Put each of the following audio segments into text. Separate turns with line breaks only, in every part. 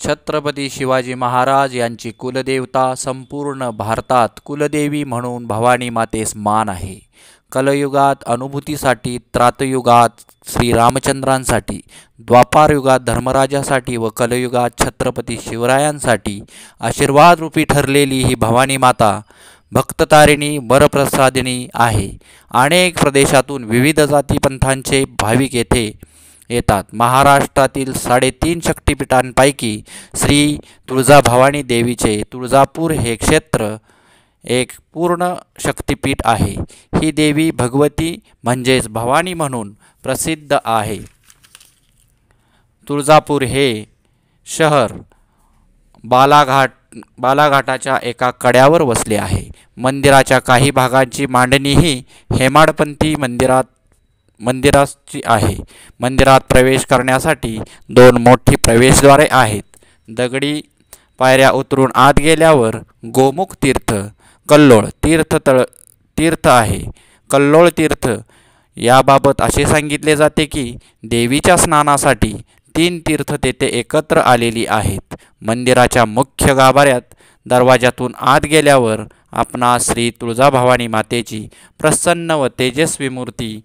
छत्रपती शिवाजी महाराज यांची कुलदेवता संपूर्ण भारतात कुलदेवी म्हणून भवानी मातेस मान आहे। कलयुगात अनुभूतीसाठी, त्रातयुगात श्रीरामचंद्रांसाठी, द्वापारयुगात धर्मराजासाठी व कलयुगात छत्रपती शिवरायांसाठी आशीर्वाद रूपी ठरलेली ही भवानी माता भक्ततारिणी वरप्रसादिनी आहे। अनेक प्रदेशातून विविध जातीपंथांचे भाविक येथे येतात। महाराष्ट्रातील 3.5 शक्तिपीठांपैकी श्री तुळजाभवानी देवीचे तुळजापूर हे क्षेत्र एक पूर्ण शक्तिपीठ आहे। ही देवी भगवती म्हणजेच भवानी म्हणून प्रसिद्ध आहे। तुळजापूर हे शहर बालाघाटाच्या एका कड्यावर वसले आहे। मंदिराच्या काही भागांची मांडणीही हेमाडपंथी मंदिराची आहे। मंदिरात प्रवेश करण्यासाठी 2 मोठी प्रवेशद्वारे आहेत। दगडी पायऱ्या उतरून आत गेल्यावर गोमुख तीर्थ, कल्लोळ तीर्थ आहे। कल्लोळ तीर्थ याबाबत असे सांगितले जाते की देवीच्या स्नानासाठी 3 तीर्थ तेथे एकत्र आलेली आहेत। मंदिराच्या मुख्य गाभाऱ्यात दरवाजातून आत गेल्यावर आपणास श्री तुळजाभवानी मातेची प्रसन्न व तेजस्वी मूर्ती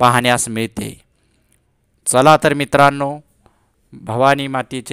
पाहण्यास मिळते। चला तर मित्रांनो, भवानी मातेचे